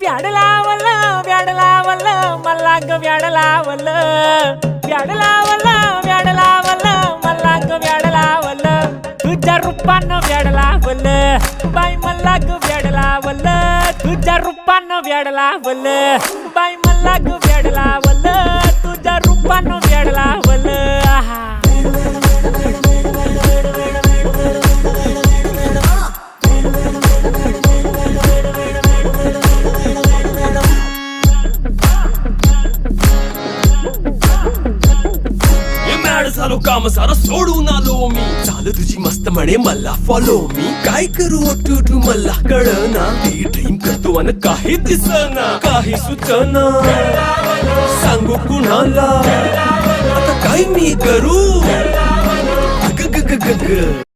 व्याड लावलं व्याड लावलं मला ग व्याड लावलं व्याड लावलं व्याड लावलं मला ग व्याड लावलं तुझ्या रूपानं व्याड लावलं बाई मला ग व्याड लावलं तुझ्या रूपानं व्याड लावलं बाई मला ग व्याड लावलं तुझ्या रूपानं व्याड लावलं आहा झालो काम सारं सोडून आलो मी चाल तुझी मस्त म्हणे मला फॉलो मी काय करू टू मला कळना ती ड्रीम करतो अन काही दिसना काही सुचना सांगू कुणाला आता काय मी करू ग ग ग ग ग